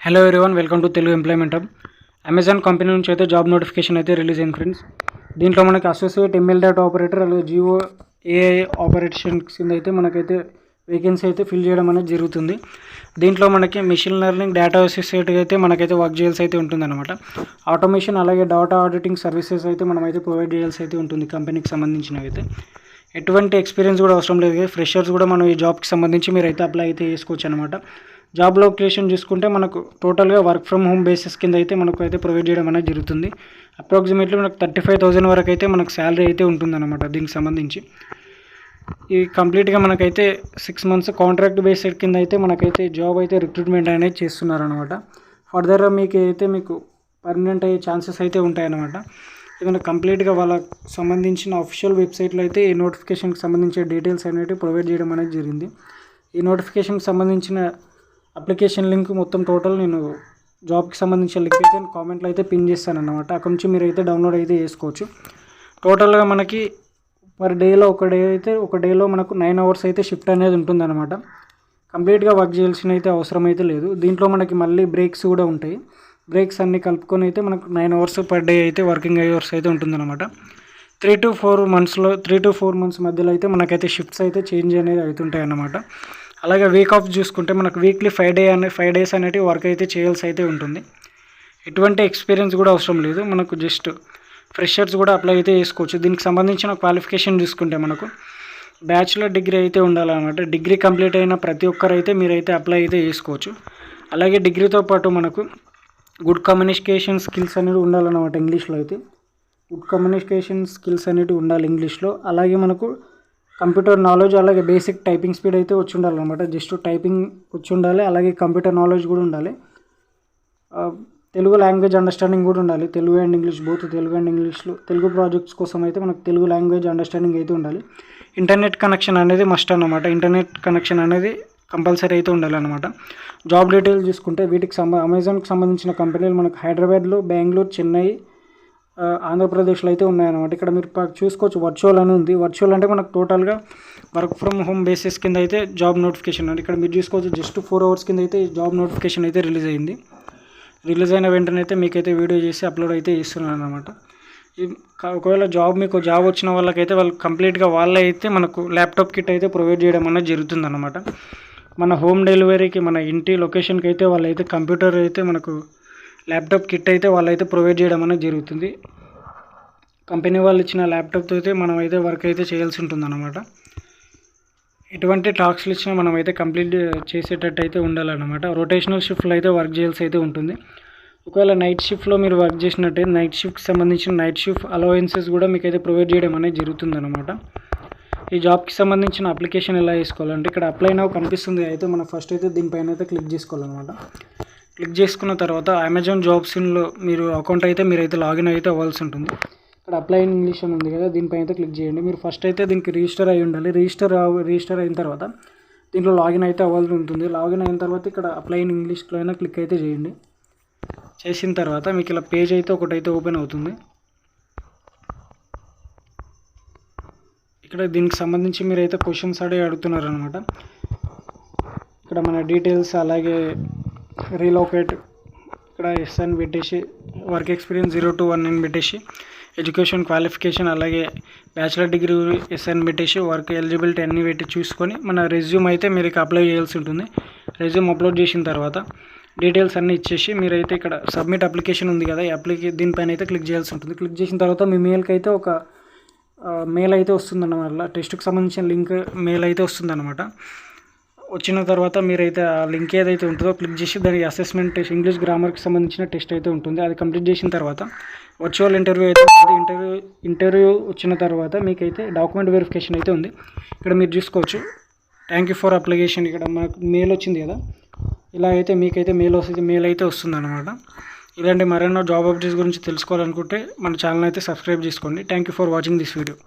Hello everyone, welcome to Telugu employment hub. Amazon company నుంచి అయితే job notification అయితే release అయింది ఫ్రెండ్స్. దీంట్లో మనకి అసోసియేట్ ఎంఎల్ డేటా ఆపరేటర్ అలాగే జియో ఏఐ ఆపరేషన్స్ కింద అయితే మనకైతే వేకెన్సీ అయితే ఫిల్ చేయడం అనేది జరుగుతుంది. దీంట్లో మనకి మిషన్ లెర్నింగ్ డేటా అసోసియేట్ అయితే మనకైతే వర్క్ చేయాల్సి అయితే ఉంటుందన్నమాట. ఆటోమేషన్ అలాగే డేటా ఆడిటింగ్ సర్వీసెస్ అయితే మనమైతే ప్రొవైడ్ చేయాల్సి అయితే ఉంటుంది కంపెనీకి సంబంధించినవి అయితే. ఎటువంటి ఎక్స్పీరియన్స్ కూడా అవసరం లేదు, ఫ్రెషర్స్ కూడా మనం ఈ జాబ్కి సంబంధించి మీరు అయితే అప్లై అయితే చేసుకోవచ్చు అనమాట. జాబ్ లొకేషన్ చూసుకుంటే మనకు టోటల్గా వర్క్ ఫ్రమ్ హోమ్ బేసిస్ కింద అయితే మనకు అయితే ప్రొవైడ్ చేయడం అనేది జరుగుతుంది. అప్రాక్సిమేట్లీ మనకు 35,000 వరకు అయితే మనకు శాలరీ అయితే ఉంటుందన్నమాట. దీనికి సంబంధించి ఈ కంప్లీట్గా మనకైతే 6 months కాంట్రాక్ట్ బేస్డ్ కింద అయితే మనకైతే జాబ్ అయితే రిక్రూట్మెంట్ అనేది చేస్తున్నారనమాట. ఫర్దర్ మీకు పర్మనెంట్ అయ్యే ఛాన్సెస్ అయితే ఉంటాయన్నమాట. ఏదైనా కంప్లీట్గా వాళ్ళకి సంబంధించిన అఫీషియల్ వెబ్సైట్లో అయితే ఈ నోటిఫికేషన్కి సంబంధించిన డీటెయిల్స్ అనేవి ప్రొవైడ్ చేయడం అనేది జరిగింది. ఈ నోటిఫికేషన్కి సంబంధించిన అప్లికేషన్ లింక్ మొత్తం టోటల్ నేను జాబ్కి సంబంధించిన లింక్ అయితే కామెంట్లో అయితే పిన్ చేస్తాను అన్నమాట. అక్కడ నుంచి మీరు అయితే డౌన్లోడ్ అయితే చేసుకోవచ్చు. టోటల్గా మనకి పర్ డేలో ఒక డేలో మనకు 9 hours అయితే షిఫ్ట్ అనేది ఉంటుందన్నమాట. కంప్లీట్గా వర్క్ చేయాల్సిన అయితే అవసరం అయితే లేదు. దీంట్లో మనకి మళ్ళీ బ్రేక్స్ కూడా ఉంటాయి. బ్రేక్స్ అన్నీ కలుపుకొని అయితే మనకు 9 hours పర్ డే అయితే వర్కింగ్ అవర్స్ అయితే ఉంటుందన్నమాట. 3 to 4 months మధ్యలో అయితే మనకైతే షిఫ్ట్స్ అయితే చేంజ్ అనేది అవుతుంటాయి అన్నమాట. అలాగే వీక్ ఆఫ్ చూసుకుంటే మనకు వీక్లీ 5 days అనేవి వర్క్ అయితే చేయాల్సి అయితే ఉంటుంది. ఎటువంటి ఎక్స్పీరియన్స్ కూడా అవసరం లేదు, మనకు జస్ట్ ఫ్రెషర్స్ కూడా అప్లై అయితే చేసుకోవచ్చు. దీనికి సంబంధించిన క్వాలిఫికేషన్ చూసుకుంటే మనకు బ్యాచిలర్ డిగ్రీ అయితే ఉండాలన్నమాట. డిగ్రీ కంప్లీట్ అయిన ప్రతి ఒక్కరైతే మీరైతే అప్లై అయితే చేసుకోవచ్చు. అలాగే డిగ్రీతో పాటు మనకు గుడ్ కమ్యూనికేషన్ స్కిల్స్ అనేవి ఉండాలన్నమాట. ఇంగ్లీష్లో అయితే గుడ్ కమ్యూనికేషన్ స్కిల్స్ అనేవి ఉండాలి ఇంగ్లీష్లో. అలాగే మనకు కంప్యూటర్ నాలెడ్జ్ అలాగే బేసిక్ టైపింగ్ స్పీడ్ అయితే వచ్చి ఉండాలన్నమాట. జస్ట్ టైపింగ్ వచ్చి ఉండాలి, అలాగే కంప్యూటర్ నాలెడ్జ్ కూడా ఉండాలి. తెలుగు లాంగ్వేజ్ అండర్స్టాండింగ్ కూడా ఉండాలి. Telugu and English both Telugu and ఇంగ్లీష్లో తెలుగు ప్రాజెక్ట్స్ కోసం అయితే మనకు తెలుగు లాంగ్వేజ్ అండర్స్టాండింగ్ అయితే ఉండాలి. ఇంటర్నెట్ కనెక్షన్ అనేది మస్ట్ అన్నమాట. ఇంటర్నెట్ కనెక్షన్ అనేది కంపల్సరీ అయితే ఉండాలన్నమాట. జాబ్ డీటెయిల్స్ చూసుకుంటే వీటికి అమెజాన్కి సంబంధించిన కంపెనీలు మనకు హైదరాబాద్లో, బెంగళూరు, చెన్నై, ఆంధ్రప్రదేశ్లో అయితే ఉన్నాయన్నమాట. ఇక్కడ మీరు చూసుకోవచ్చు వర్చువల్ అని ఉంది. వర్చువల్ అంటే మనకు టోటల్గా వర్క్ ఫ్రమ్ హోమ్ బేసిస్ కింద అయితే జాబ్ నోటిఫికేషన్ అంటే ఇక్కడ మీరు చూసుకోవచ్చు. జస్ట్ 4 hours కింద అయితే జాబ్ నోటిఫికేషన్ అయితే రిలీజ్ అయింది. రిలీజ్ అయిన వెంటనే అయితే మీకైతే వీడియో చేసి అప్లోడ్ అయితే చేస్తున్నాను అనమాట. ఒకవేళ మీకు జాబ్ వచ్చిన వాళ్ళకైతే వాళ్ళు కంప్లీట్గా వాళ్ళే అయితే మనకు ల్యాప్టాప్ కిట్ అయితే ప్రొవైడ్ చేయడం అనేది జరుగుతుందన్నమాట. మన హోమ్ డెలివరీకి మన ఇంటి లొకేషన్కి అయితే వాళ్ళైతే కంప్యూటర్ అయితే మనకు ల్యాప్టాప్ కిట్ అయితే వాళ్ళైతే ప్రొవైడ్ చేయడం అనేది జరుగుతుంది. కంపెనీ వాళ్ళు ఇచ్చిన ల్యాప్టాప్తో అయితే మనం అయితే వర్క్ అయితే చేయాల్సి ఉంటుందన్నమాట. ఎటువంటి టాస్క్లు ఇచ్చినా మనం అయితే కంప్లీట్ చేసేటట్టు అయితే ఉండాలన్నమాట. రొటేషనల్ షిఫ్ట్లో అయితే వర్క్ చేయాల్సి అయితే ఉంటుంది. ఒకవేళ నైట్ షిఫ్ట్లో మీరు వర్క్ చేసినట్టయితే నైట్ షిఫ్ట్కి సంబంధించిన నైట్ షిఫ్ట్ అలవెన్సెస్ కూడా మీకు అయితే ప్రొవైడ్ చేయడం అనేది జరుగుతుందన్నమాట. ఈ జాబ్కి సంబంధించిన అప్లికేషన్ ఎలా వేసుకోవాలంటే ఇక్కడ అప్లై నౌ కనిపిస్తుంది అయితే మనం ఫస్ట్ అయితే దీనిపైన అయితే క్లిక్ చేసుకోవాలన్నమాట. క్లిక్ చేసుకున్న తర్వాత అమెజాన్ జాబ్స్లో మీరు అకౌంట్ అయితే మీరైతే లాగిన్ అయితే అవ్వాల్సి ఉంటుంది. ఇక్కడ అప్లై ఇన్ ఇంగ్లీష్ అని ఉంది కదా, దీనిపైన అయితే క్లిక్ చేయండి. మీరు ఫస్ట్ అయితే దీనికి రిజిస్టర్ అయి ఉండాలి. రిజిస్టర్ అయిన తర్వాత దీంట్లో లాగిన్ అయితే అవ్వాల్సి ఉంటుంది. లాగిన్ అయిన తర్వాత ఇక్కడ అప్లై ఇన్ ఇంగ్లీష్లో అయినా క్లిక్ అయితే చేయండి. చేసిన తర్వాత మీకు ఇలా పేజ్ అయితే ఒకటైతే ఓపెన్ అవుతుంది. ఇక్కడ దీనికి సంబంధించి మీరైతే క్వశ్చన్స్ అడుగుతున్నారు అనమాట. ఇక్కడ మన డీటెయిల్స్ అలాగే రీలొకేట్ ఇక్కడ ఎస్ అని పెట్టేసి వర్క్ ఎక్స్పీరియన్స్ 0 to 1 అని పెట్టేసి ఎడ్యుకేషన్ క్వాలిఫికేషన్ అలాగే బ్యాచిలర్ డిగ్రీ ఎస్ అని పెట్టేసి వర్క్ ఎలిజిబిలిటీ అన్నీ పెట్టి చూసుకొని మన రెజ్యూమ్ అయితే మీరు అప్లై చేయాల్సి ఉంటుంది. రెజ్యూమ్ అప్లోడ్ చేసిన తర్వాత డీటెయిల్స్ అన్నీ ఇచ్చేసి మీరైతే ఇక్కడ సబ్మిట్ అప్లికేషన్ ఉంది కదా, ఈ దీనిపైన అయితే క్లిక్ చేయాల్సి ఉంటుంది. క్లిక్ చేసిన తర్వాత మీ మెయిల్కి అయితే ఒక మెయిల్ అయితే వస్తుందన్నమాట. టెస్ట్కి సంబంధించిన లింక్ మెయిల్ అయితే వస్తుందన్నమాట. వచ్చిన తర్వాత మీరైతే ఆ లింక్ ఏదైతే ఉంటుందో క్లిక్ చేసి దానికి అసెస్మెంట్ టెస్ట్ ఇంగ్లీష్ గ్రామర్కి సంబంధించిన టెస్ట్ అయితే ఉంటుంది. అది కంప్లీట్ చేసిన తర్వాత వర్చువల్ ఇంటర్వ్యూ అయితే ఉంటుంది. ఇంటర్వ్యూ వచ్చిన తర్వాత మీకైతే డాక్యుమెంట్ వెరిఫికేషన్ అయితే ఉంది. ఇక్కడ మీరు చూసుకోవచ్చు థ్యాంక్ యూ ఫర్ అప్లికేషన్. ఇక్కడ మాకు మెయిల్ వచ్చింది కదా, ఇలా అయితే మీకైతే మెయిల్ అయితే వస్తుందన్నమాట. ఇలాంటి మరెన్నో జాబ్ అప్డేట్స్ గురించి తెలుసుకోవాలనుకుంటే మన ఛానల్ అయితే సబ్స్క్రైబ్ చేసుకోండి. Thank you for watching this video.